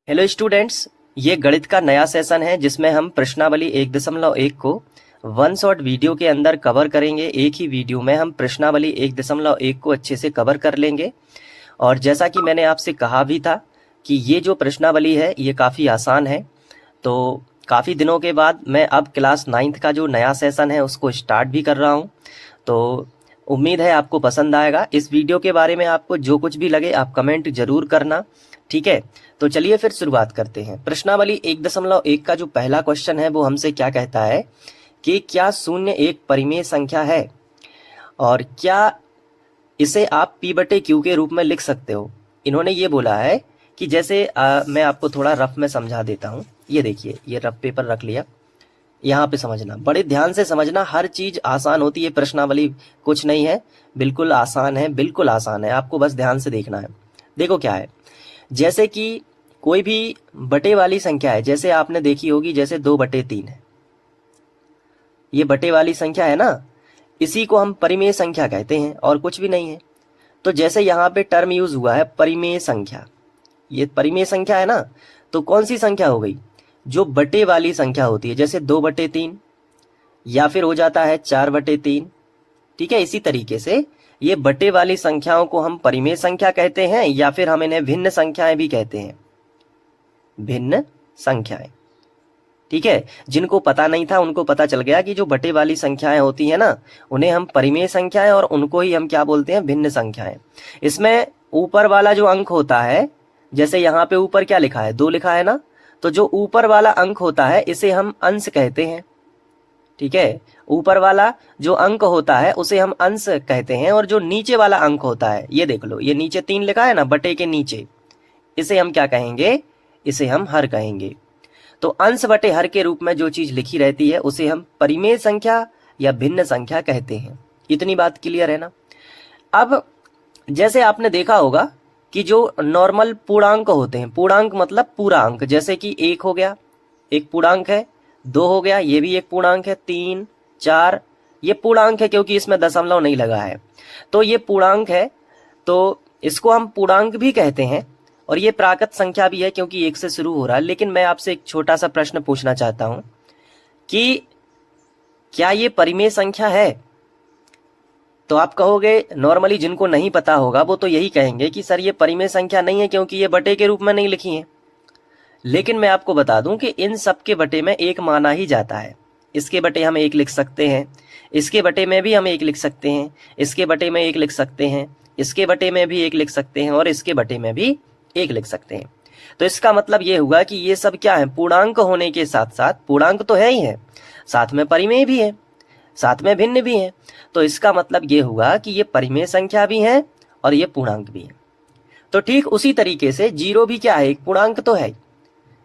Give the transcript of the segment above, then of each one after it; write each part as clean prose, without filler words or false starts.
Hello students, ये गणित का नया सेशन है जिसमें हम प्रश्नावली 1.1 को वन शॉट वीडियो के अंदर कवर करेंगे। एक ही वीडियो में हम प्रश्नावली 1.1 को अच्छे से कवर कर लेंगे। और जैसा कि मैंने आपसे कहा भी था कि ये जो प्रश्नावली है ये काफ़ी आसान है। तो काफ़ी दिनों के बाद मैं अब क्लास 9th का जो नया सेशन है उसको स्टार्ट भी कर रहा हूँ। तो उम्मीद है आपको पसंद आएगा। इस वीडियो के बारे में आपको जो कुछ भी लगे आप कमेंट जरूर करना, ठीक है। तो चलिए फिर शुरुआत करते हैं। प्रश्नावली 1.1 का जो पहला क्वेश्चन है वो हमसे क्या कहता है कि क्या शून्य एक परिमेय संख्या है और क्या इसे आप p बटे क्यू के रूप में लिख सकते हो। इन्होंने ये बोला है कि जैसे मैं आपको थोड़ा रफ में समझा देता हूँ। ये देखिए, ये रफ पेपर रख लिया, यहाँ पे समझना, बड़े ध्यान से समझना। हर चीज आसान होती है, प्रश्नावली कुछ नहीं है, बिल्कुल आसान है, बिल्कुल आसान है। आपको बस ध्यान से देखना है। देखो क्या है, जैसे कि कोई भी बटे वाली संख्या है, जैसे आपने देखी होगी, जैसे 2/3 है, ये बटे वाली संख्या है ना, इसी को हम परिमेय संख्या कहते हैं और कुछ भी नहीं है। तो जैसे यहाँ पे टर्म यूज हुआ है परिमेय संख्या, ये परिमेय संख्या है ना, तो कौन सी संख्या हो गई, जो बटे वाली संख्या होती है, जैसे 2/3 या फिर हो जाता है 4/3, ठीक है। इसी तरीके से ये बटे वाली संख्याओं को हम परिमेय संख्या कहते हैं या फिर हम इन्हें भिन्न संख्याएं भी कहते हैं, भिन्न संख्याएं, ठीक है। जिनको पता नहीं था उनको पता चल गया कि जो बटे वाली संख्याएं होती है ना, उन्हें हम परिमेय संख्याएं और उनको ही हम क्या बोलते हैं, भिन्न संख्याएं। इसमें ऊपर वाला जो अंक होता है, जैसे यहाँ पे ऊपर क्या लिखा है, 2 लिखा है ना, तो जो ऊपर वाला अंक होता है इसे हम अंश कहते हैं, ठीक है। ऊपर वाला जो अंक होता है उसे हम अंश कहते हैं और जो नीचे वाला अंक होता है, ये देख लो, ये नीचे 3 लिखा है ना बटे के नीचे, इसे हम क्या कहेंगे, इसे हम हर कहेंगे। तो अंश बटे हर के रूप में जो चीज लिखी रहती है उसे हम परिमेय संख्या या भिन्न संख्या कहते हैं। इतनी बात क्लियर है ना। अब जैसे आपने देखा होगा कि जो नॉर्मल पूर्णांक होते हैं, पूर्णांक मतलब पूरा अंक, जैसे कि 1 हो गया, एक पूर्णांक है, 2 हो गया, ये भी एक पूर्णांक है, 3, 4, ये पूर्णांक है क्योंकि इसमें दशमलव नहीं लगा है, तो ये पूर्णांक है, तो इसको हम पूर्णांक भी कहते हैं। और ये प्राकृत संख्या भी है क्योंकि 1 से शुरू हो रहा है। लेकिन मैं आपसे एक छोटा सा प्रश्न पूछना चाहता हूं कि क्या ये परिमेय संख्या है। तो आप कहोगे, नॉर्मली जिनको नहीं पता होगा वो तो यही कहेंगे कि सर ये परिमेय संख्या नहीं है क्योंकि ये बटे के रूप में नहीं लिखी है। लेकिन मैं आपको बता दूं कि इन सब के बटे में 1 माना ही जाता है। इसके बटे हम 1 लिख सकते हैं, इसके बटे में भी हम 1 लिख सकते हैं, इसके बटे में 1 लिख सकते हैं, इसके बटे में भी 1 लिख सकते हैं और इसके बटे में भी 1 लिख सकते हैं। तो इसका मतलब ये हुआ कि ये सब क्या है, पूर्णांक होने के साथ साथ, पूर्णांक तो है ही है, साथ में परिमेय भी है, साथ में भिन्न भी है। तो इसका मतलब ये हुआ कि ये परिमेय संख्या भी है और ये पूर्णांक भी है। तो ठीक उसी तरीके से 0 भी क्या है, एक पूर्णांक तो है,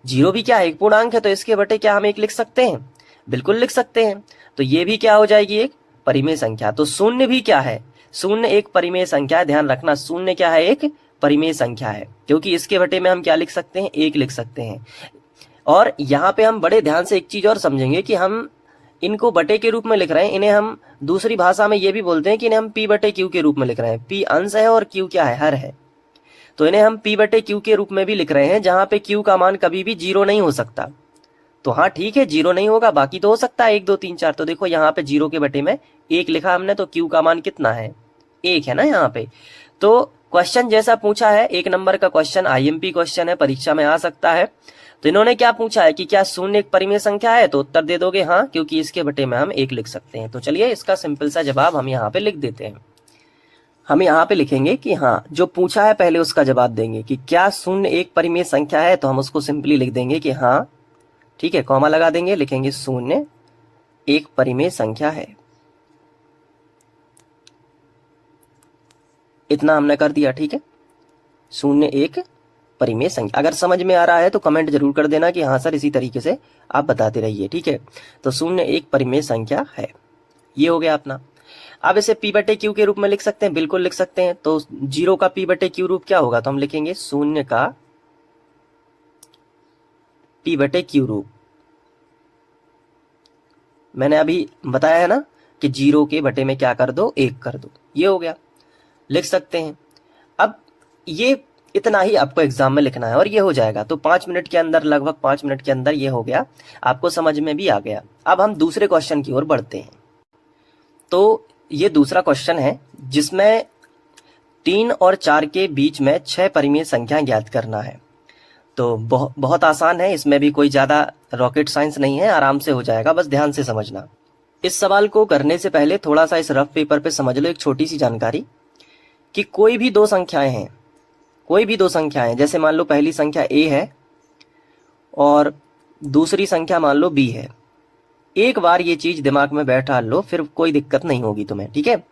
0 भी क्या है, एक पूर्णांक है, तो इसके बटे क्या हम 1 लिख सकते हैं, बिल्कुल लिख सकते हैं। तो ये भी क्या हो जाएगी, एक परिमेय संख्या। तो शून्य भी क्या है, शून्य एक परिमेय संख्या है। ध्यान रखना, शून्य क्या है, एक परिमेय संख्या है, क्योंकि इसके बटे में हम क्या लिख सकते हैं, 1 लिख सकते हैं। और यहाँ पे हम बड़े ध्यान से एक चीज और समझेंगे कि हम इनको बटे के रूप में लिख रहे हैं, इन्हें हम दूसरी भाषा में ये भी बोलते हैं कि इन्हें हम p बटे क्यू के रूप में लिख रहे हैं। p अंश है और q क्या है, हर है। तो इन्हें हम p बटे क्यू के रूप में भी लिख रहे हैं, जहां पे q का मान कभी भी 0 नहीं हो सकता। तो हाँ ठीक है, 0 नहीं होगा, बाकी तो हो सकता है 1, 2, 3, 4। तो देखो यहाँ पे 0 के बटे में 1 लिखा हमने, तो q का मान कितना है, 1 है ना यहाँ पे। तो क्वेश्चन जैसा पूछा है, 1 नंबर का क्वेश्चन IMP क्वेश्चन है, परीक्षा में आ सकता है। तो इन्होंने क्या पूछा है कि क्या शून्य एक परिमेय संख्या है, तो उत्तर दे दोगे हाँ, क्योंकि इसके बटे में हम 1 लिख सकते हैं। तो चलिए इसका सिंपल सा जवाब हम यहाँ पे लिख देते हैं। हम यहाँ पे लिखेंगे कि हाँ, जो पूछा है पहले उसका जवाब देंगे कि क्या शून्य एक परिमेय संख्या है, तो हम उसको सिंपली लिख देंगे कि हाँ, ठीक है, कॉमा लगा देंगे, लिखेंगे शून्य एक परिमेय संख्या है। इतना हमने कर दिया, ठीक है, शून्य एक परिमेय संख्या। अगर समझ में आ रहा है तो कमेंट जरूर कर देना कि हाँ सर, इसी तरीके से आप बताते रहिए, ठीक है। तो शून्य एक परिमेय संख्या है, ये हो गया अपना। अब इसे p बटे क्यू के रूप में लिख सकते हैं, बिल्कुल लिख सकते हैं। तो 0 का p बटे क्यू रूप क्या होगा, तो हम लिखेंगे शून्य का p बटे क्यू रूप। मैंने अभी बताया है ना कि 0 के बटे में क्या कर दो, 1 कर दो, ये हो गया, लिख सकते हैं। अब ये इतना ही आपको एग्जाम में लिखना है और ये हो जाएगा। तो 5 मिनट के अंदर, लगभग 5 मिनट के अंदर ये हो गया, आपको समझ में भी आ गया। अब हम दूसरे क्वेश्चन की ओर बढ़ते हैं। तो ये दूसरा क्वेश्चन है जिसमें 3 और 4 के बीच में 6 परिमेय संख्या ज्ञात करना है। तो बहुत आसान है, इसमें भी कोई ज़्यादा रॉकेट साइंस नहीं है, आराम से हो जाएगा, बस ध्यान से समझना। इस सवाल को करने से पहले थोड़ा सा इस रफ पेपर पे समझ लो एक छोटी सी जानकारी कि कोई भी दो संख्याएं हैं, कोई भी दो संख्याएं, जैसे मान लो पहली संख्या a है और दूसरी संख्या मान लो b है। एक बार ये चीज दिमाग में बैठा लो, फिर कोई दिक्कत नहीं होगी तुम्हें, ठीक है।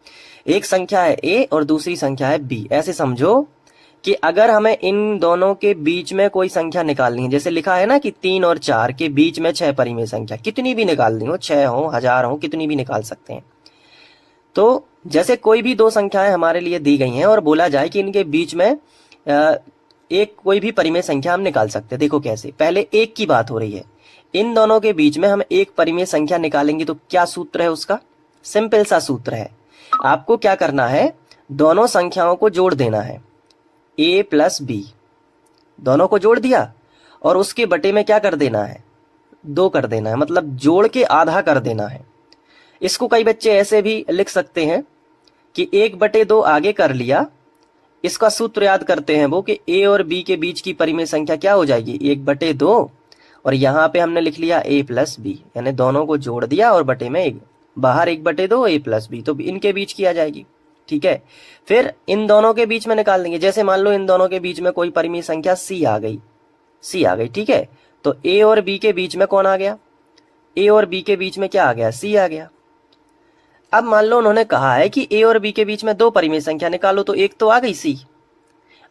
एक संख्या है a और दूसरी संख्या है b। ऐसे समझो कि अगर हमें इन दोनों के बीच में कोई संख्या निकालनी है, जैसे लिखा है ना कि 3 और 4 के बीच में 6 परिमेय संख्या, कितनी भी निकालनी हो, 6 हो, 1000 हो, कितनी भी निकाल सकते हैं। तो जैसे कोई भी दो संख्याएं हमारे लिए दी गई हैं और बोला जाए कि इनके बीच में एक कोई भी परिमेय संख्या हम निकाल सकते हैं। देखो कैसे, पहले एक की बात हो रही है, इन दोनों के बीच में हम एक परिमेय संख्या निकालेंगे तो क्या सूत्र है उसका? सिंपल सा सूत्र है, आपको क्या करना है, दोनों संख्याओं को जोड़ देना है, a प्लस b, दोनों को जोड़ दिया और उसके बटे में क्या कर देना है, 2 कर देना है, मतलब जोड़ के आधा कर देना है। इसको कई बच्चे ऐसे भी लिख सकते हैं कि 1/2 आगे कर लिया, इसका सूत्र याद करते हैं वो कि a और b के बीच की परिमेय संख्या क्या हो जाएगी, 1/2, और यहाँ पे हमने लिख लिया a प्लस b, यानी दोनों को जोड़ दिया और बटे में एक, बाहर 1/2 a प्लस b, तो इनके बीच की आ जाएगी, ठीक है। फिर इन दोनों के बीच में निकाल देंगे, जैसे मान लो इन दोनों के बीच में कोई परिमेय संख्या c आ गई, ठीक है। तो a और b के बीच में कौन आ गया, a और b के बीच में क्या आ गया, c आ गया। अब मान लो उन्होंने कहा है कि a और b के बीच में 2 परिमेय संख्या निकालो, तो एक तो आ गई c,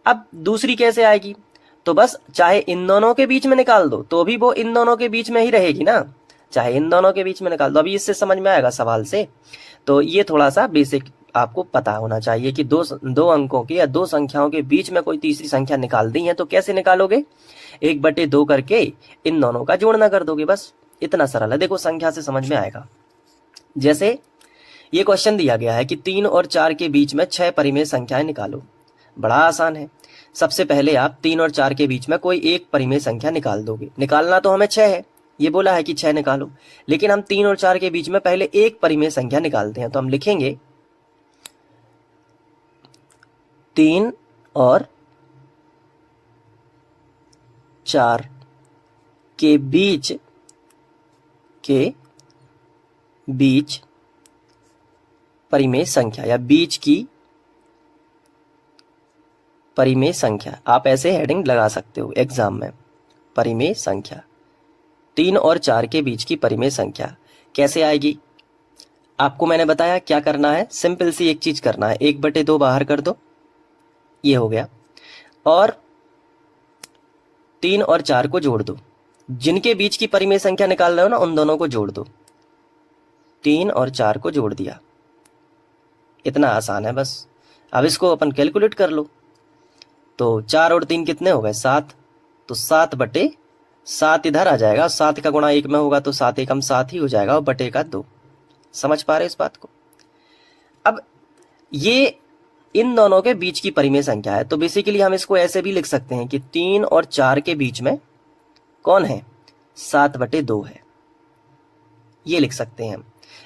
अब दूसरी कैसे आएगी, तो बस चाहे इन दोनों के बीच में निकाल दो तो भी वो इन दोनों के बीच में ही रहेगी ना, चाहे इन दोनों के बीच में निकाल दो। अभी इससे समझ में आएगा सवाल से। तो ये थोड़ा सा बेसिक आपको पता होना चाहिए कि दो अंकों के या दो संख्याओं के बीच में कोई तीसरी संख्या निकाल दी है तो कैसे निकालोगे, 1/2 करके इन दोनों का जोड़ना कर दोगे, बस इतना सरल है। देखो संख्या से समझ में आएगा। जैसे ये क्वेश्चन दिया गया है कि 3 और 4 के बीच में 6 परिमेय संख्याएं निकालो, बड़ा आसान है। सबसे पहले आप 3 और 4 के बीच में कोई एक परिमेय संख्या निकाल दोगे, निकालना तो हमें 6 है, ये बोला है कि 6 निकालो, लेकिन हम 3 और 4 के बीच में पहले एक परिमेय संख्या निकालते हैं। तो हम लिखेंगे 3 और 4 के बीच परिमेय संख्या या बीच की परिमेय संख्या, आप ऐसे हेडिंग लगा सकते हो एग्जाम में, परिमेय संख्या। 3 और 4 के बीच की परिमेय संख्या कैसे आएगी, आपको मैंने बताया क्या करना है, सिंपल सी एक चीज करना है, 1/2 बाहर कर दो, ये हो गया, और 3 और 4 को जोड़ दो, जिनके बीच की परिमेय संख्या निकाल रहे हो ना उन दोनों को जोड़ दो, 3 और 4 को जोड़ दिया, इतना आसान है बस। अब इसको अपन कैलकुलेट कर लो, तो 4 और 3 कितने हो गए, 7, तो 7/7 इधर आ जाएगा, 7 का गुणा 1 में होगा तो 7 एकम 7 ही हो जाएगा और बटे का 2। समझ पा रहे इस बात को? अब ये इन दोनों के बीच की परिमेय संख्या है, तो बेसिकली हम इसको ऐसे भी लिख सकते हैं कि 3 और 4 के बीच में कौन है, 7/2 है, ये लिख सकते हैं हम।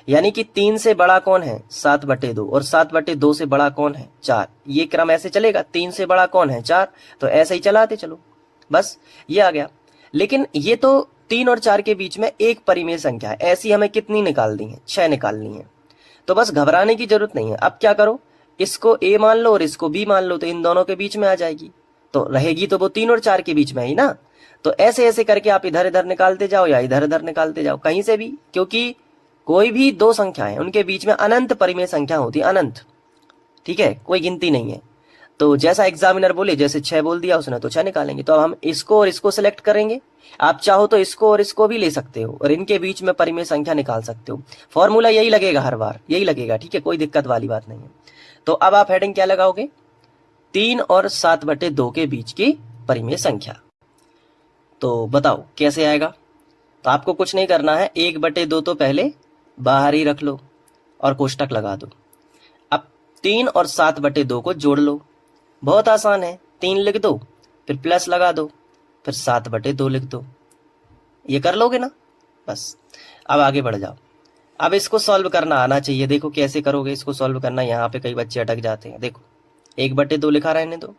यानी कि 3 से बड़ा कौन है, 7/2, और 7/2 से बड़ा कौन है, 4। ये क्रम ऐसे चलेगा, 3 से बड़ा कौन है, 4, तो ऐसे ही चलाते चलो, बस ये आ गया। लेकिन ये तो 3 और 4 के बीच में एक परिमेय संख्या है, ऐसी हमें कितनी निकालनी है, 6 निकालनी है। तो बस घबराने की जरूरत नहीं है। अब क्या करो, इसको a मान लो और इसको b मान लो, तो इन दोनों के बीच में आ जाएगी, तो रहेगी तो वो 3 और 4 के बीच में ही ना। तो ऐसे ऐसे करके आप इधर इधर निकालते जाओ या इधर इधर निकालते जाओ, कहीं से भी, क्योंकि कोई भी दो संख्याएं उनके बीच में अनंत परिमेय संख्या होती है, अनंत, ठीक है, कोई गिनती नहीं है। तो जैसा एग्जामिनर बोले, जैसे 6 बोल दिया उसने तो 6 निकालेंगे। तो अब हम इसको और इसको सिलेक्ट करेंगे, आप चाहो तो इसको और इसको भी ले सकते हो और इनके बीच में परिमेय संख्या निकाल सकते हो। फॉर्मूला यही लगेगा, हर बार यही लगेगा, ठीक है, कोई दिक्कत वाली बात नहीं है। तो अब आप हेडिंग क्या लगाओगे, 3 और 7/2 के बीच की परिमेय संख्या। तो बताओ कैसे आएगा। तो आपको कुछ नहीं करना है, 1/2 तो पहले बाहर ही रख लो और कोष्टक लगा दो। अब 3 और 7/2 को जोड़ लो, बहुत आसान है, 3 लिख दो, फिर प्लस लगा दो, फिर 7/2 लिख दो। ये कर लोगे ना? बस अब आगे बढ़ जाओ। अब इसको सॉल्व करना आना चाहिए। देखो कैसे करोगे इसको सॉल्व करना, यहाँ पे कई बच्चे अटक जाते हैं। देखो 1/2 लिखा रहने दो।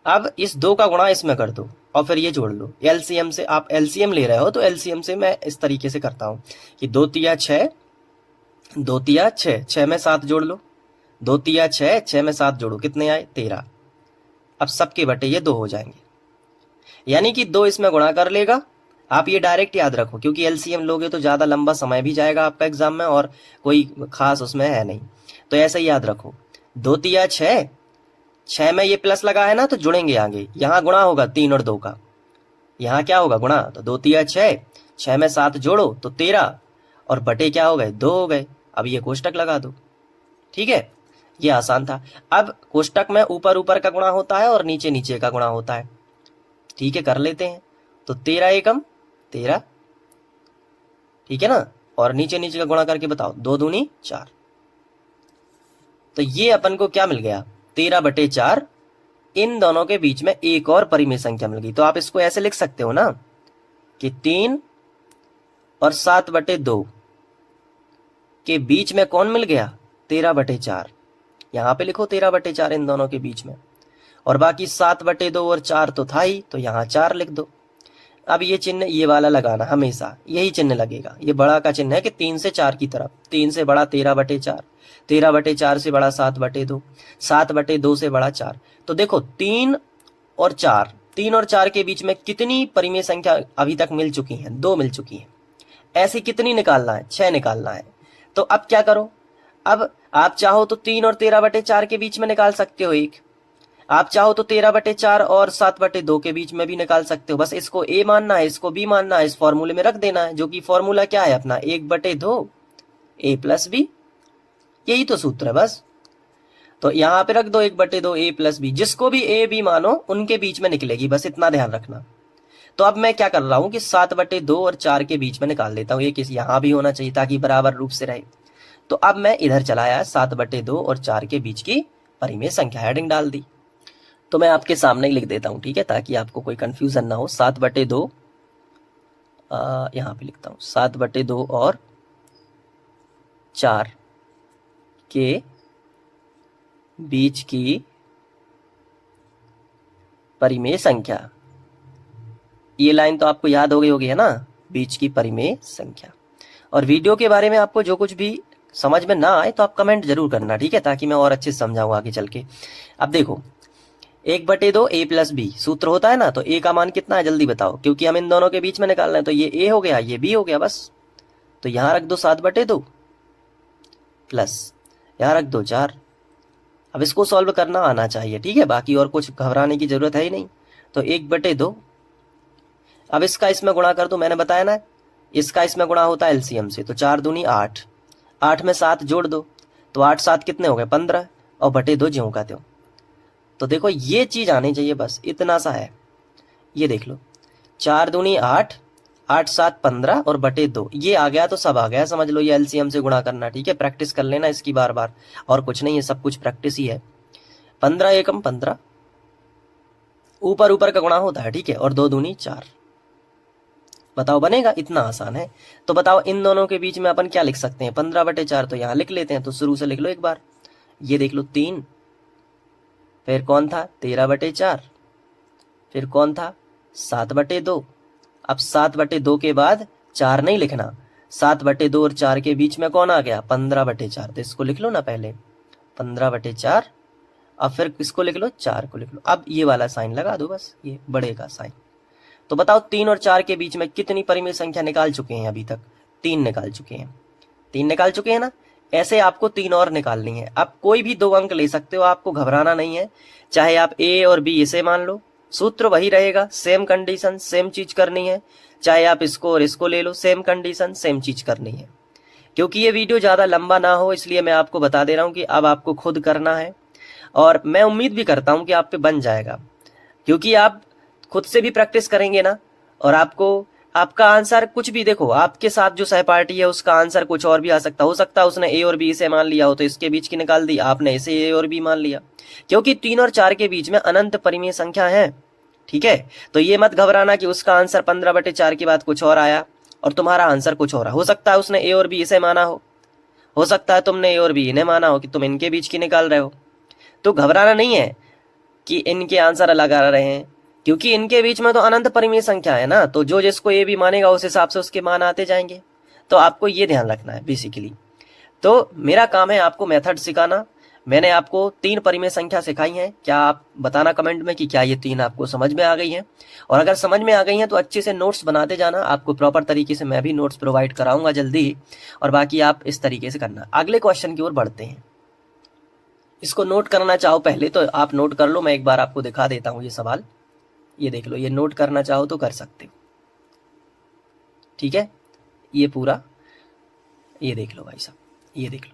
अब इस 2 का गुणा इसमें कर दो और फिर ये जोड़ लो। एलसीएम से, आप एलसीएम ले रहे हो तो एलसीएम से मैं इस तरीके से करता हूँ कि 2 तिया 6, 2 तिया 6, 6 में 7 जोड़ लो, 2 तिया 6, 6 में 7 जोड़ो, कितने आए? 13। अब सबके बटे ये 2 हो जाएंगे, यानी कि 2 इसमें गुणा कर लेगा। आप ये डायरेक्ट याद रखो, क्योंकि एलसीएम लोगे तो ज्यादा लंबा समय भी जाएगा आपका एग्जाम में और कोई खास उसमें है नहीं, तो ऐसे ही याद रखो। 2 तिया 6, 6 में ये प्लस लगा है ना तो जुड़ेंगे आगे, यहाँ गुणा होगा 3 और 2 का, यहाँ क्या होगा? गुणा। तो 2 तिया 6, 6 में 7 जोड़ो तो 13 और बटे क्या हो गए? 2 हो गए। अब ये कोष्टक लगा दो। ठीक है, ये आसान था। अब कोष्टक में ऊपर ऊपर का गुणा होता है और नीचे नीचे का गुणा होता है। ठीक है, कर लेते हैं। तो 13 एकम 13, ठीक है ना, और नीचे नीचे का गुणा करके बताओ, 2 दूनी 4। तो ये अपन को क्या मिल गया? 13/4। इन दोनों के बीच में एक और परिमेय संख्या मिल गई। तो आप इसको ऐसे लिख सकते हो ना कि 3 और 7/2 के बीच में कौन मिल गया? 13/4। यहां पे लिखो 13/4 इन दोनों के बीच में, और बाकी 7/2 और 4 तो था ही, तो यहां 4 लिख दो। अब ये चिन्ह ये वाला लगाना, हमेशा यही चिन्ह लगेगा। ये बड़ा का चिन्ह है कि 3 से 4 की तरफ। 3 से बड़ा 13/4, 13/4 से बड़ा 7/2, 7/2 से बड़ा 4। तो देखो 3 और 4 के बीच में कितनी परिमेय संख्या अभी तक मिल चुकी हैं? 2 मिल चुकी हैं। ऐसी कितनी निकालना है? 6 निकालना है। तो अब क्या करो, अब आप चाहो तो 3 और 13/4 के बीच में निकाल सकते हो एक, आप चाहो तो 13/4 और 7/2 के बीच में भी निकाल सकते हो। बस इसको ए मानना है, इसको बी मानना है, इस फॉर्मूले में रख देना है, जो कि फॉर्मूला क्या है अपना? 1/2 a + b। यही तो सूत्र है बस। तो यहां पे रख दो 1/2 a + b। जिसको भी a b मानो उनके बीच में निकलेगी, बस इतना ध्यान रखना। तो अब मैं क्या कर रहा हूं कि 7/2 और 4 के बीच में निकाल देता हूं। ये किस यहां भी होना चाहिए ताकि बराबर रूप से रहे। तो अब मैं इधर चला आया, 7/2 और 4 के बीच की परिमेय संख्या हेडिंग डाल दी। तो मैं आपके सामने ही लिख देता हूं, ठीक है, ताकि आपको कोई कंफ्यूजन ना हो। 7/2 यहां पे लिखता हूं, 7/2 और 4 के बीच की परिमेय संख्या। ये लाइन तो आपको याद हो गई होगी, है ना? बीच की परिमेय संख्या। और वीडियो के बारे में आपको जो कुछ भी समझ में ना आए तो आप कमेंट जरूर करना, ठीक है, ताकि मैं और अच्छे से समझाऊं आगे चल के। अब देखो 1/2 a + b सूत्र होता है ना, तो a का मान कितना है जल्दी बताओ, क्योंकि हम इन दोनों के बीच में निकालना है। तो ये a हो गया, ये b हो गया, बस। तो यहां रख दो 7/2 प्लस यहां रख दो 4। अब इसको सॉल्व करना आना चाहिए, ठीक है, बाकी और कुछ घबराने की जरूरत है ही नहीं। तो 1/2, अब इसका इसमें गुणा कर दो, मैंने बताया ना इसका इसमें गुणा होता है एलसीएम से। तो 4 दूनी 8, 8 में 7 जोड़ दो, तो 8 7 कितने हो गए? 15, और बटे 2 ज्यों का त्यों। तो देखो ये चीज आनी चाहिए, बस इतना सा है। ये देख लो, 4 दूनी 8, 8 7 15 और बटे 2, ये आ गया तो सब आ गया, समझ लो। ये एलसीएम से गुणा करना, ठीक है, प्रैक्टिस कर लेना इसकी बार बार, और कुछ नहीं है, सब कुछ प्रैक्टिस ही है। 15 एकम 15, ऊपर ऊपर का गुणा होता है, ठीक है, और 2 दूनी 4। बताओ बनेगा? इतना आसान है। तो बताओ इन दोनों के बीच में अपन क्या लिख सकते हैं? 15/4 तो यहाँ लिख लेते हैं। तो शुरू से लिख लो एक बार, ये देख लो 3, फिर कौन था? 13/4, फिर कौन था? 7/2। अब 7/2 के बाद 4 नहीं लिखना, 7/2 और 4 के बीच में कौन आ गया? 15/4। तो इसको लिख लो ना पहले 15/4, अब फिर इसको लिख लो 4 को लिख लो। अब ये वाला साइन लगा दो, बस ये बड़े का साइन। तो बताओ 3 और 4 के बीच में कितनी परिमेय संख्या निकाल चुके हैं अभी तक? 3 निकाल चुके हैं, 3 निकाल चुके हैं ना। ऐसे आपको 3 और निकालनी है। आप कोई भी 2 अंक ले सकते हो, आपको घबराना नहीं है। चाहे आप ए और बी इसे मान लो, सूत्र वही रहेगा, सेम कंडीशन, सेम चीज करनी है। चाहे आप इसको और इसको ले लो, सेम कंडीशन, सेम चीज करनी है। क्योंकि ये वीडियो ज्यादा लंबा ना हो इसलिए मैं आपको बता दे रहा हूं कि अब आपको खुद करना है, और मैं उम्मीद भी करता हूं कि आप पे बन जाएगा, क्योंकि आप खुद से भी प्रैक्टिस करेंगे ना, और आपको आपका आंसर कुछ भी, देखो आपके साथ जो सहपाठी है उसका आंसर कुछ और भी आ सकता, हो सकता है उसने ए और बी इसे मान लिया हो तो इसके बीच की निकाल दी, आपने इसे ए और बी मान लिया, क्योंकि 3 और 4 के बीच में अनंत परिमेय संख्या है। ठीक है, तो ये मत घबराना कि उसका आंसर 15/4 के बाद कुछ और आया और तुम्हारा आंसर कुछ और है। हो सकता है उसने ए और बी इसे माना हो सकता है तुमने ए और बी इन्हें माना हो, कि तुम इनके बीच की निकाल रहे हो। तो घबराना नहीं है कि इनके आंसर अलग आ रहे हैं, क्योंकि इनके बीच में तो अनंत परिमेय संख्या है ना, तो जो जिसको ए भी मानेगा उस हिसाब से उसके मान आते जाएंगे। तो आपको ये ध्यान रखना है बेसिकली। तो मेरा काम है आपको मेथड सिखाना। मैंने आपको 3 परिमेय संख्या सिखाई है, क्या आप बताना कमेंट में कि क्या ये 3 आपको समझ में आ गई हैं, और अगर समझ में आ गई हैं तो अच्छे से नोट्स बनाते जाना। आपको प्रॉपर तरीके से मैं भी नोट्स प्रोवाइड कराऊंगा जल्दी ही, और बाकी आप इस तरीके से करना। अगले क्वेश्चन की ओर बढ़ते हैं। इसको नोट करना चाहो पहले तो आप नोट कर लो, मैं एक बार आपको दिखा देता हूँ ये सवाल। ये देख लो, ये नोट करना चाहो तो कर सकते हो। ठीक है, ये पूरा ये देख लो भाई साहब, ये देख लो,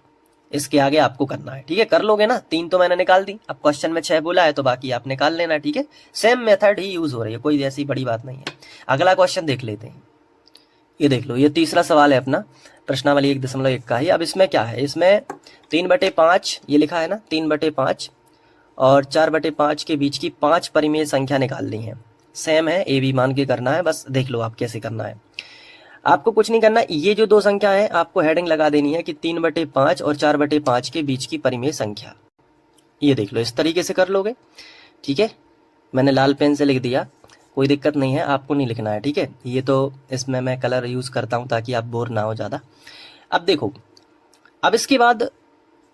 इसके आगे आपको करना है। ठीक है, कर लोगे ना? 3 तो मैंने निकाल दी, अब क्वेश्चन में 6 बोला है तो बाकी आप निकाल लेना। ठीक है, सेम मेथड ही यूज हो रही है, कोई ऐसी बड़ी बात नहीं है। अगला क्वेश्चन देख लेते हैं। ये देख लो, ये तीसरा सवाल है अपना प्रश्नावली 1.1 का ही। अब इसमें क्या है, इसमें 3/5 ये लिखा है ना, 3/5 और 4/5 के बीच की 5 परिमेय संख्या निकालनी है। सेम है, ए बी मान के करना है, बस देख लो आप कैसे करना है। आपको कुछ नहीं करना, ये जो 2 संख्या है आपको हेडिंग लगा देनी है कि 3/5 और 4/5 के बीच की परिमेय संख्या। ये देख लो, इस तरीके से कर लोगे। ठीक है, मैंने लाल पेन से लिख दिया, कोई दिक्कत नहीं है, आपको नहीं लिखना है। ठीक है, ये तो इसमें मैं कलर यूज करता हूं ताकि आप बोर ना हो ज्यादा। अब देखो, अब इसके बाद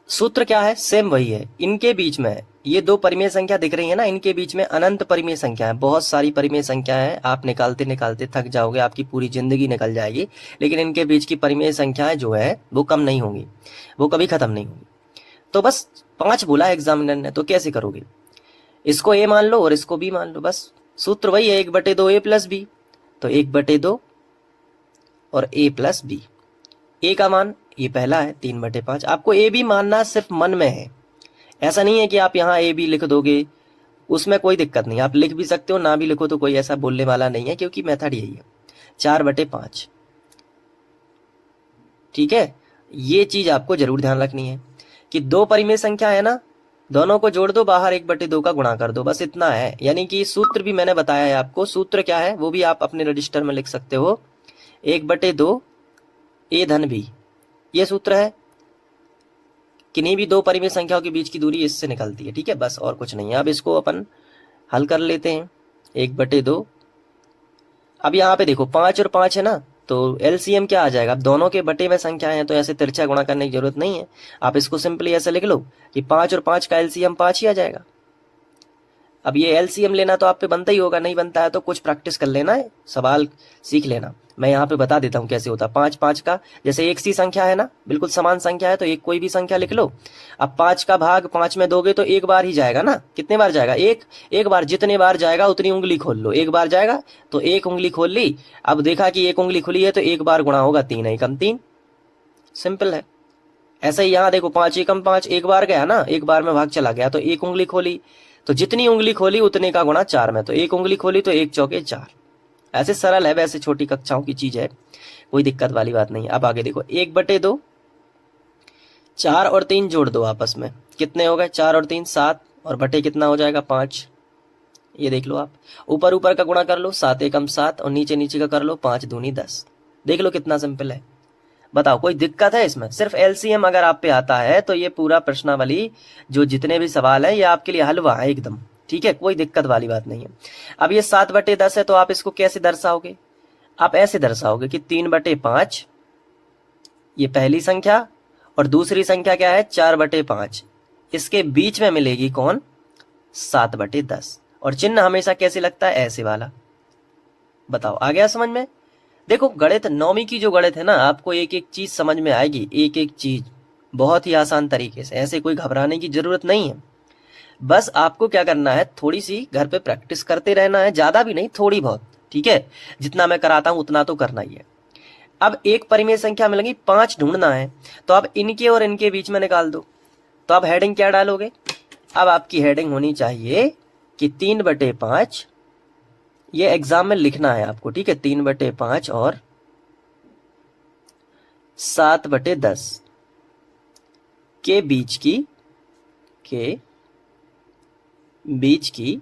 सूत्र क्या है, सेम वही है। इनके बीच में ये 2 परिमेय संख्या दिख रही है ना, इनके बीच में अनंत परिमेय संख्या है, बहुत सारी परिमेय संख्या है। आप निकालते निकालते थक जाओगे, आपकी पूरी जिंदगी निकल जाएगी, लेकिन इनके बीच की परिमेय संख्याएं जो है वो कम नहीं होंगी, वो कभी खत्म नहीं होंगी। तो बस 5 बोला एग्जामिनर ने, तो कैसे करोगे, इसको ए मान लो और इसको बी मान लो, बस सूत्र वही है 1/2 ए प्लस बी। तो 1/2 और ए प्लस बी। ए का मान ये पहला है 3/5। आपको ए बी मानना सिर्फ मन में है, ऐसा नहीं है कि आप यहाँ ए बी लिख दोगे, उसमें कोई दिक्कत नहीं, आप लिख भी सकते हो, ना भी लिखो तो कोई ऐसा बोलने वाला नहीं है, क्योंकि मेथड यही है 4/5। ठीक है, ये चीज आपको जरूर ध्यान रखनी है कि 2 परिमेय संख्या है ना, दोनों को जोड़ दो, बाहर 1/2 का गुणा कर दो, बस इतना है। यानी कि सूत्र भी मैंने बताया है आपको, सूत्र क्या है वो भी आप अपने रजिस्टर में लिख सकते हो, 1/2 ए धन बी, ये सूत्र है। किन्हीं भी 2 परिमेय संख्याओं के बीच की दूरी इससे निकलती है। ठीक है, बस और कुछ नहीं है। अब इसको अपन हल कर लेते हैं, 1/2। अब यहाँ पे देखो 5 और 5 है ना, तो एलसीएम क्या आ जाएगा, अब दोनों के बटे में संख्या है तो ऐसे तिरछा गुणा करने की जरूरत नहीं है। आप इसको सिंपली ऐसे लिख लो कि 5 और 5 का एलसीएम 5 ही आ जाएगा। अब ये एलसीएम लेना तो आप पे बनता ही होगा, नहीं बनता है तो कुछ प्रैक्टिस कर लेना है, सवाल सीख लेना। मैं यहाँ पे बता देता हूँ कैसे होता है। 5 5 का, जैसे एक सी संख्या है ना, बिल्कुल समान संख्या है तो एक कोई भी संख्या लिख लो। अब 5 का भाग 5 में दोगे तो एक बार ही जाएगा ना, कितने बार जाएगा, एक बार। जितने बार जाएगा उतनी उंगली खोल लो, एक बार जाएगा तो एक उंगली खोल ली। अब देखा कि एक उंगली खुली है तो एक बार गुणा होगा 3 एकम 3, सिंपल है। ऐसे ही यहाँ देखो 5 एकम 5, एक बार गया ना, एक बार में भाग चला गया तो एक उंगली खोली, तो जितनी उंगली खोली उतने का गुणा 4 में, तो एक उंगली खोली तो 1 चौके 4। ऐसे सरल है, वैसे छोटी कक्षाओं की चीज है, कोई दिक्कत वाली बात नहीं है। अब आगे देखो 1/2, 4 और 3 जोड़ दो आपस में, कितने हो गए 4 और 3 7, और बटे कितना हो जाएगा 5। ये देख लो आप, ऊपर ऊपर का गुणा कर लो, 7 एकम 7, और नीचे नीचे का कर लो, 5 दूनी 10। देख लो कितना सिंपल है, बताओ कोई दिक्कत है इसमें? सिर्फ एलसीएम अगर आप पे आता है तो ये पूरा प्रश्नावली जो जितने भी सवाल है ये आपके लिए हलवा है एकदम। ठीक है, कोई दिक्कत वाली बात नहीं है। अब ये 7/10 है तो आप इसको कैसे दर्शाओगे, आप ऐसे दर्शाओगे कि 3/5 ये पहली संख्या, और दूसरी संख्या क्या है 4/5, इसके बीच में मिलेगी कौन 7/10, और चिन्ह हमेशा कैसे लगता है ऐसे वाला। बताओ आ गया समझ में? देखो गणित 9वीं की जो गणित है ना, आपको एक एक चीज समझ में आएगी, एक एक चीज बहुत ही आसान तरीके से, ऐसे कोई घबराने की जरूरत नहीं है। बस आपको क्या करना है, थोड़ी सी घर पे प्रैक्टिस करते रहना है, ज्यादा भी नहीं, थोड़ी बहुत। ठीक है, जितना मैं कराता हूं उतना तो करना ही है। अब एक परिमेय संख्या मिलेगी 5 ढूंढना है, तो अब इनके और इनके बीच में निकाल दो। तो अब हेडिंग क्या डालोगे, अब आपकी हेडिंग होनी चाहिए कि 3/5 ये एग्जाम में लिखना है आपको, ठीक है। 3/5 और 7/10 के बीच की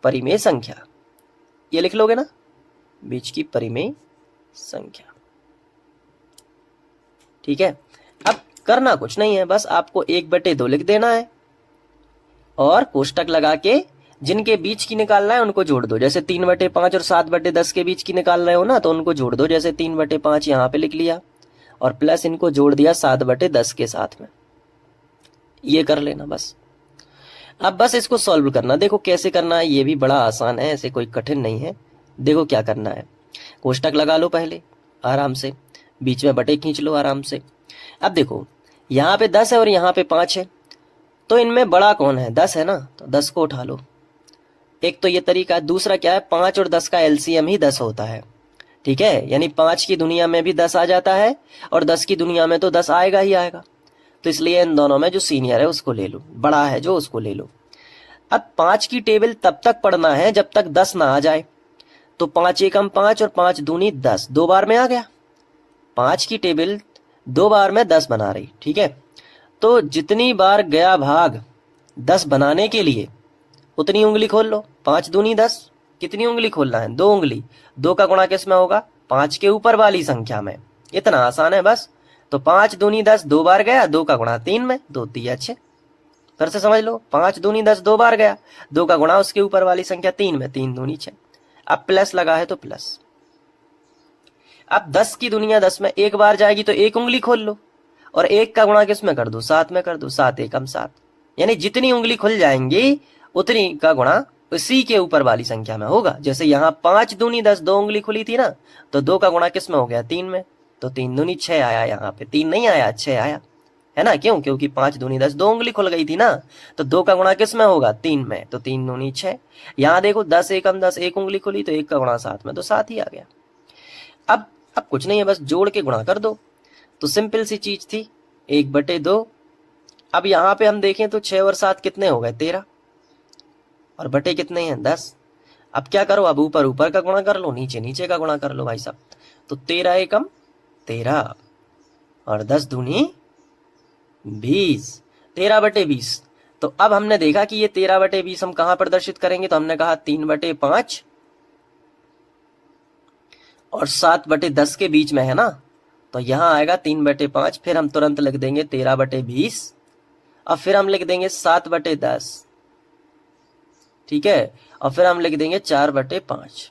परिमेय संख्या, ये लिख लोगे ना, बीच की परिमेय संख्या, ठीक है। अब करना कुछ नहीं है, बस आपको 1/2 लिख देना है और कोष्टक लगा के जिनके बीच की निकालना है उनको जोड़ दो। जैसे 3/5 और 7/10 के बीच की निकाल रहे हो ना, तो उनको जोड़ दो। जैसे 3/5 यहाँ पे लिख लिया और प्लस इनको जोड़ दिया 7/10 के साथ में, ये कर लेना बस। अब बस इसको सॉल्व करना, देखो कैसे करना है, ये भी बड़ा आसान है, ऐसे कोई कठिन नहीं है। देखो क्या करना है, कोष्टक लगा लो पहले आराम से, बीच में बटे खींच लो आराम से। अब देखो यहाँ पे 10 है और यहाँ पे 5 है, तो इनमें बड़ा कौन है, 10 है ना, तो 10 को उठा लो। एक तो ये तरीका है। दूसरा क्या है, 5 और 10 का एलसीएम ही 10 होता है, ठीक है। यानी 5 की दुनिया में भी 10 आ जाता है और 10 की दुनिया में तो 10 आएगा ही आएगा। तो इसलिए इन दोनों में जो सीनियर है उसको ले लो, बड़ा है जो उसको ले लो। अब 5 की टेबल तब तक पढ़ना है जब तक 10 ना आ जाए। तो 5 एकम 5 और 5 दूनी 10, 2 बार में आ गया। 5 की टेबल 2 बार में 10 बना रही, ठीक है। तो जितनी बार गया भाग 10 बनाने के लिए उतनी उंगली खोल लो। 5 दूनी 10, कितनी उंगली खोलना है, 2 उंगली। 2 का गुणा किस में होगा, 5 के ऊपर वाली संख्या में। इतना आसान है बस। तो 5 दूनी 10 2 बार गया, 2 का गुणा 3 में, 2 3 6। फिर से समझ लो, 5 दूनी 10 2 बार गया, 2 का गुणा उसके ऊपर वाली संख्या 3 में, 3 दूनी 6। अब प्लस लगा है तो प्लस। अब 10 की दुनिया 10 में एक बार जाएगी तो 1 उंगली खोल लो और 1 का गुणा किस में कर दो, 7 में कर दो। 7 एकम 7, यानी जितनी उंगली खुल जाएंगी उतनी का गुणा उसी के ऊपर वाली संख्या में होगा। जैसे यहाँ 5 दूनी 10 2 उंगली खुली थी ना, तो 2 का गुणा किस में हो गया, 3 में, तो 3 दूनी 6 आया। यहाँ पे 3 नहीं आया, 6 आया, है ना। क्यों, क्योंकि 5 दूनी 10 2 उंगली खुल गई थी ना, तो 2 का गुणा किस में होगा, 3 में, तो 3 दूनी 6। यहाँ देखो 10 एकम 10 1 उंगली खुली, तो 1 का गुणा 7 में, तो 7 ही आ गया। अब कुछ नहीं है, बस जोड़ के गुणा कर दो। तो सिंपल सी चीज थी, 1/2। अब यहाँ पे हम देखें तो 6 और 7 कितने हो गए, 13, और बटे कितने हैं, 10। अब क्या करो, अब ऊपर ऊपर का गुणा कर लो, नीचे नीचे का गुणा कर लो भाई साहब। तो 13 एकम 13 और 10 दूनी 20, 13/20। तो अब हमने देखा कि ये 13/20 हम कहां प्रदर्शित करेंगे, तो हमने कहा 3/5 और 7/10 के बीच में है ना, तो यहां आएगा 3/5। फिर हम तुरंत लिख देंगे 13/20 और फिर हम लिख देंगे 7/10, ठीक है, और फिर हम लिख देंगे 4/5।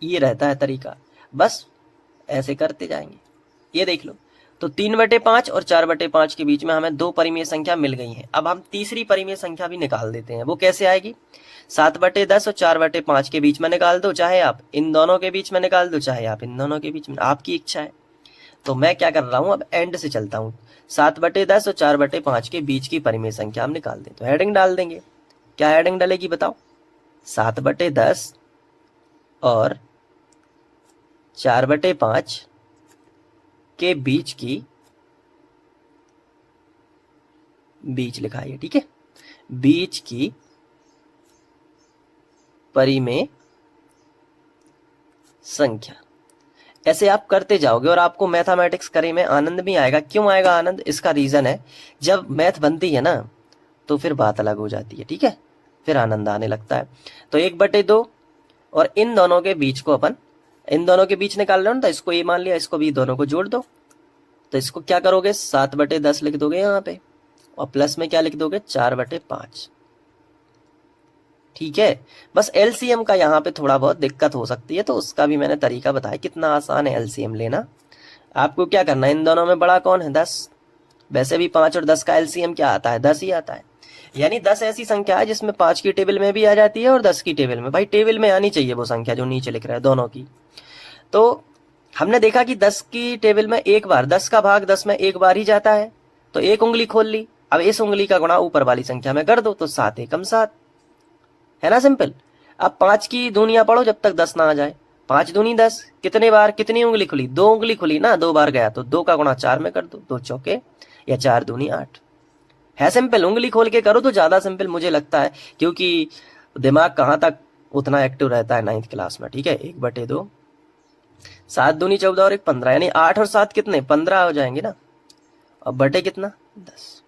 ये रहता है तरीका, बस ऐसे करते जाएंगे। ये देख लो, तो 3/5 और 4/5 के बीच में हमें 2 परिमेय संख्या मिल गई हैं। अब हम तीसरी परिमेय संख्या भी निकाल देते हैं। वो कैसे आएगी, 7/10 और 4/5 के बीच में निकाल दो, चाहे आप इन दोनों के बीच में निकाल दो, चाहे आप इन दोनों के बीच में, आपकी इच्छा है। तो मैं क्या कर रहा हूं, अब एंड से चलता हूं। 7/10 और 4/5 के बीच की परिमेय संख्या हम निकाल दें, तो हेडिंग डाल देंगे। क्या हेडिंग डलेगी बताओ, 7/10 और 4/5 के बीच की, बीच लिखा है, ठीक है, बीच की परिमेय संख्या। ऐसे आप करते जाओगे और आपको मैथमेटिक्स करने में आनंद भी आएगा। क्यों आएगा आनंद, इसका रीजन है, जब मैथ बनती है ना तो फिर बात अलग हो जाती है, ठीक है, फिर आनंद आने लगता है। तो 1/2 और इन दोनों के बीच को अपन, इन दोनों के बीच निकाल रहे हो ना, तो इसको ए मान लिया, इसको भी दोनों को जोड़ दो। तो इसको क्या करोगे, 7/10 लिख दोगे यहाँ पे और प्लस में क्या लिख दोगे, 4/5, ठीक है। बस एलसीएम का यहाँ पे थोड़ा बहुत दिक्कत हो सकती है, तो उसका भी मैंने तरीका बताया, कितना आसान है एलसीएम लेना। आपको क्या करना है, इन दोनों में बड़ा कौन है, 10। वैसे भी 5 और 10 का एलसीएम क्या आता है, 10 ही आता है। यानी 10 ऐसी संख्या है जिसमें 5 की टेबल में भी आ जाती है और 10 की टेबल में। भाई टेबल में आनी चाहिए वो संख्या जो नीचे लिख रहा है दोनों की। तो हमने देखा कि 10 की टेबल में एक बार, 10 का भाग 10 में एक बार ही जाता है, तो 1 उंगली खोल ली। अब इस उंगली का गुणा ऊपर वाली संख्या में कर दो, तो 7 एकम 7, है ना, सिंपल। अब 5 की दूनिया पढ़ो जब तक 10 ना आ जाए। 5 दूनी 10, कितने बार, कितनी उंगली खुली, 2 उंगली खुली ना, 2 बार गया, तो 2 का गुणा 4 में कर दो, 2 चौके या 4 दूनी 8। है सिंपल, उंगली खोल के करो तो ज्यादा सिंपल मुझे लगता है, क्योंकि दिमाग कहाँ तक उतना एक्टिव रहता है 9th क्लास में, ठीक है। 1/2, 7 दूनी 14 और 1 15, यानी 8 और 7 कितने 15 हो जाएंगे ना। अब बटे कितना 10।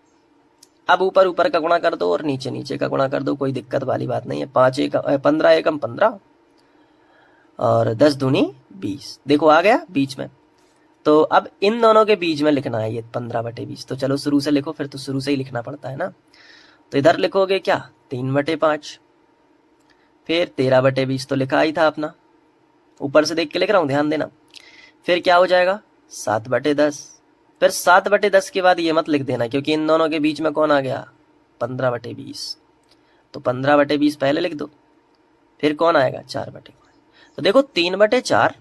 अब ऊपर ऊपर का गुणा कर दो और नीचे नीचे का गुणा कर दो, कोई दिक्कत वाली बात नहीं है। 15 एकम 15 और 10 दूनी 20, देखो आ गया बीच में। तो अब इन दोनों के बीच में लिखना है ये 15/20। तो चलो शुरू से लिखो, फिर तो शुरू से ही लिखना पड़ता है ना। तो इधर लिखोगे क्या 3/5, फिर 13/20 तो लिखा ही था अपना, ऊपर से देख के लिख रहा हूँ, ध्यान देना। फिर क्या हो जाएगा 7/10, फिर 7/10 के बाद ये मत लिख देना क्योंकि इन दोनों के बीच में कौन आ गया 15/20, तो 15/20 पहले लिख दो। फिर कौन आएगा 4/5। तो देखो 3/4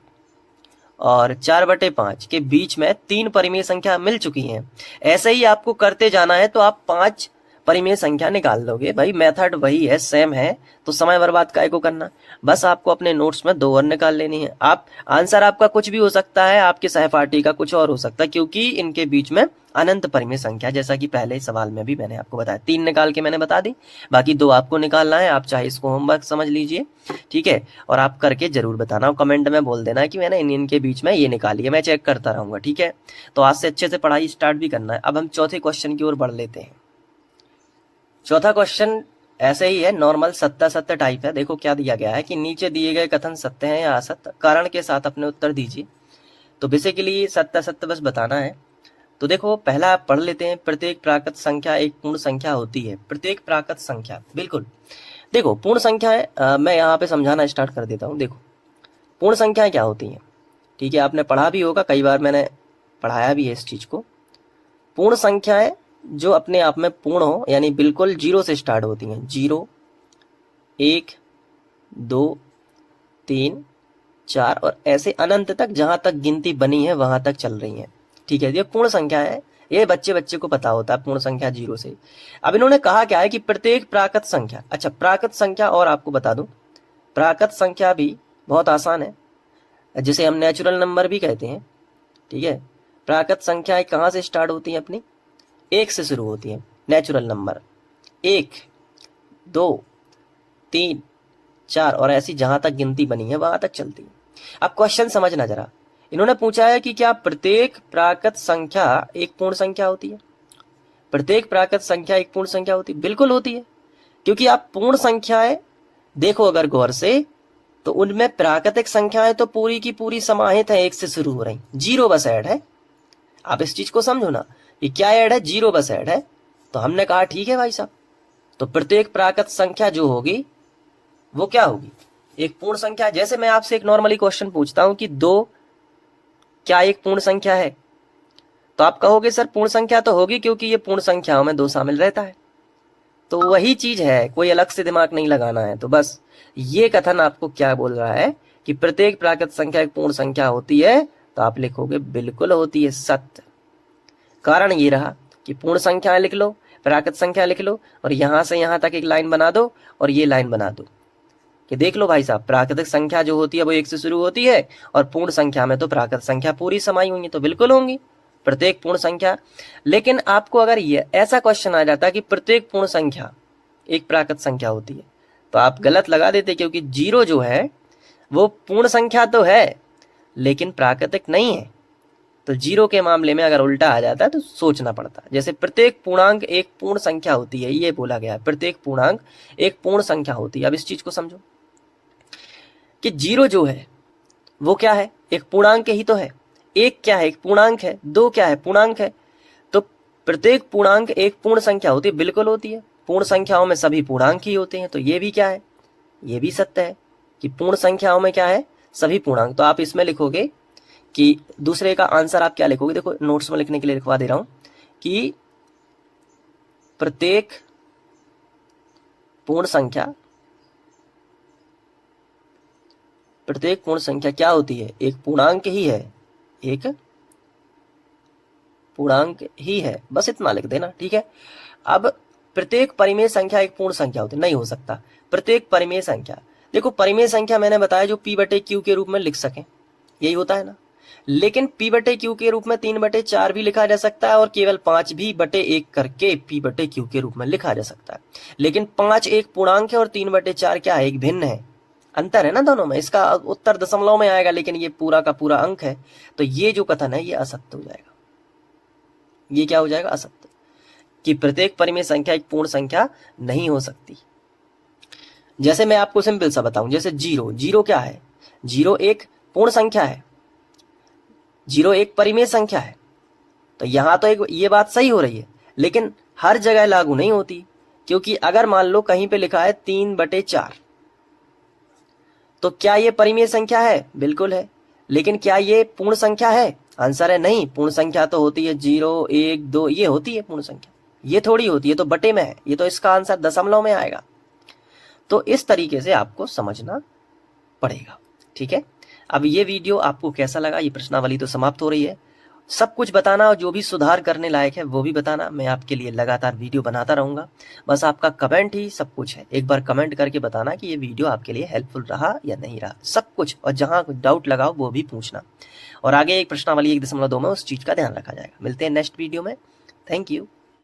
और 4/5 के बीच में 3 परिमेय संख्या मिल चुकी हैं। ऐसे ही आपको करते जाना है तो आप 5 परिमेय संख्या निकाल लोगे। भाई मेथड वही है, सेम है, तो समय बर्बाद काहे को करना। बस आपको अपने नोट्स में 2 और निकाल लेनी है। आप आंसर आपका कुछ भी हो सकता है, आपके सहपाठी का कुछ और हो सकता है, क्योंकि इनके बीच में अनंत परिमेय संख्या, जैसा कि पहले सवाल में भी मैंने आपको बताया। 3 निकाल के मैंने बता दी, बाकी 2 आपको निकालना है। आप चाहे इसको होमवर्क समझ लीजिए, ठीक है, और आप करके जरूर बताना, कमेंट में बोल देना कि मैंने इनके बीच में ये निकाली है, मैं चेक करता रहूंगा, ठीक है। तो आज से अच्छे से पढ़ाई स्टार्ट भी करना है। अब हम चौथे क्वेश्चन की ओर बढ़ लेते हैं। चौथा क्वेश्चन ऐसे ही है, नॉर्मल सत्य टाइप है। देखो क्या दिया गया है कि नीचे दिए गए कथन सत्य हैं या असत्य, कारण के साथ अपने उत्तर दीजिए। तो बेसिकली सत्य बस बताना है। तो देखो पहला आप पढ़ लेते हैं, प्रत्येक प्राकृत संख्या एक पूर्ण संख्या होती है। प्रत्येक प्राकृत संख्या, बिल्कुल देखो पूर्ण संख्या है। मैं यहाँ पे समझाना स्टार्ट कर देता हूँ। देखो पूर्ण संख्याएं क्या होती हैं, ठीक है, आपने पढ़ा भी होगा, कई बार मैंने पढ़ाया भी है इस चीज को। पूर्ण संख्याएं जो अपने आप में पूर्ण हो, यानी बिल्कुल 0 से स्टार्ट होती हैं। 0, 1, 2, 3, 4 और ऐसे अनंत तक, जहां तक गिनती बनी है वहां तक चल रही हैं, ठीक है। ये पूर्ण संख्या है, ये बच्चे को पता होता है पूर्ण संख्या 0 से। अब इन्होंने कहा क्या है कि प्रत्येक प्राकृत संख्या, अच्छा प्राकृत संख्या, और आपको बता दूं प्राकृत संख्या भी बहुत आसान है, जिसे हम नेचुरल नंबर भी कहते हैं, ठीक है। प्राकृत संख्याएं कहां से स्टार्ट होती हैं अपनी 1 से शुरू होती है। नेचुरल नंबर 1, 2, 3, 4 और ऐसी जहां तक गिनती बनी है वहां तक चलती है। अब क्वेश्चन समझना जरा, इन्होंने पूछा है कि क्या प्रत्येक प्राकृत संख्या एक पूर्ण संख्या होती है। प्रत्येक प्राकृत संख्या एक पूर्ण संख्या होती है, बिल्कुल होती है, क्योंकि आप पूर्ण संख्याएं देखो अगर गौर से, तो उनमें प्राकृतिक संख्याएं तो पूरी की पूरी समाहित है, 1 से शुरू हो रही, 0 बस ऐड है। आप इस चीज को समझो ना, ये क्या ऐड है, 0 बस ऐड है। तो हमने कहा ठीक है भाई साहब, तो प्रत्येक प्राकृत संख्या जो होगी वो क्या होगी, एक पूर्ण संख्या। जैसे मैं आपसे एक नॉर्मली क्वेश्चन पूछता हूं कि 2 क्या एक पूर्ण संख्या है, तो आप कहोगे सर पूर्ण संख्या तो होगी क्योंकि ये पूर्ण संख्याओं में 2 शामिल रहता है। तो वही चीज है, कोई अलग से दिमाग नहीं लगाना है। तो बस ये कथन आपको क्या बोल रहा है कि प्रत्येक प्राकृत संख्या एक पूर्ण संख्या होती है, तो आप लिखोगे बिल्कुल होती है, सत्य। कारण ये रहा कि पूर्ण संख्या लिख लो, प्राकृत संख्या लिख लो, और यहां से यहां तक एक लाइन बना दो और ये लाइन बना दो कि देख लो भाई साहब, प्राकृतिक संख्या जो होती है वो 1 से शुरू होती है, और पूर्ण संख्या में तो प्राकृत संख्या पूरी समाई हुई है, तो बिल्कुल होंगी प्रत्येक पूर्ण संख्या। लेकिन आपको अगर ये ऐसा क्वेश्चन आ जाता है कि प्रत्येक पूर्ण संख्या एक प्राकृत संख्या होती है, तो आप गलत लगा देते, क्योंकि 0 जो है वो पूर्ण संख्या तो है लेकिन प्राकृतिक नहीं है। तो 0 के मामले में अगर उल्टा आ जाता है तो सोचना पड़ता है। जैसे प्रत्येक पूर्णांक एक पूर्ण संख्या होती है, ये बोला गया है, प्रत्येक पूर्णांक एक पूर्ण संख्या होती है। अब इस चीज को समझो कि 0 जो है वो क्या है, एक पूर्णांक ही तो है। 1 क्या है, एक पूर्णांक है। 2 क्या है, पूर्णांक है। तो प्रत्येक पूर्णांक एक पूर्ण संख्या होती है, बिल्कुल होती है। पूर्ण संख्याओं में सभी पूर्णांक ही होते हैं, तो ये भी क्या है, ये भी सत्य है कि पूर्ण संख्याओं में क्या है, सभी पूर्णांक। तो आप इसमें लिखोगे कि दूसरे का आंसर आप क्या लिखोगे, देखो नोट्स में लिखने के लिए लिखवा दे रहा हूं कि प्रत्येक पूर्ण संख्या क्या होती है, एक पूर्णांक ही है, एक पूर्णांक ही है, बस इतना लिख देना, ठीक है। अब प्रत्येक परिमेय संख्या एक पूर्ण संख्या होती है, नहीं हो सकता। प्रत्येक परिमेय संख्या, देखो परिमेय संख्या मैंने बताया जो P/Q के रूप में लिख सके, यही होता है ना। लेकिन P/Q के रूप में 3/4 भी लिखा जा सकता है, और केवल 5/1 करके P/Q के रूप में लिखा जा सकता है। लेकिन 5 एक पूर्णांक है और 3/4 क्या है, एक भिन्न है। अंतर है ना दोनों में, इसका उत्तर दशमलव में आएगा लेकिन ये पूरा का पूरा अंक है, तो ये जो कथन है ये असत्य हो जाएगा। ये क्या हो जाएगा? असत्य, कि प्रत्येक परिमेय संख्या एक पूर्ण संख्या नहीं हो सकती। जैसे मैं आपको सिंपल सा बताऊं, जैसे जीरो क्या है? जीरो एक पूर्ण संख्या है, जीरो एक परिमेय संख्या है। तो यहां तो एक ये बात सही हो रही है, लेकिन हर जगह लागू नहीं होती, क्योंकि अगर मान लो कहीं पे लिखा है 3/4, तो क्या ये परिमेय संख्या है? बिल्कुल है। लेकिन क्या ये पूर्ण संख्या है? आंसर है नहीं। पूर्ण संख्या तो होती है 0, 1, 2, ये होती है पूर्ण संख्या, ये थोड़ी होती है। तो बटे में है, ये तो इसका आंसर दशमलव में आएगा। तो इस तरीके से आपको समझना पड़ेगा, ठीक है। अब ये वीडियो आपको कैसा लगा? ये प्रश्नावली तो समाप्त हो रही है। सब कुछ बताना और जो भी सुधार करने लायक है वो भी बताना। मैं आपके लिए लगातार वीडियो बनाता रहूंगा, बस आपका कमेंट ही सब कुछ है। एक बार कमेंट करके बताना कि ये वीडियो आपके लिए हेल्पफुल रहा या नहीं रहा, सब कुछ। और जहां डाउट लगाओ वो भी पूछना, और आगे एक प्रश्नावली 1.2 में उस चीज का ध्यान रखा जाएगा। मिलते हैं नेक्स्ट वीडियो में। Thank you.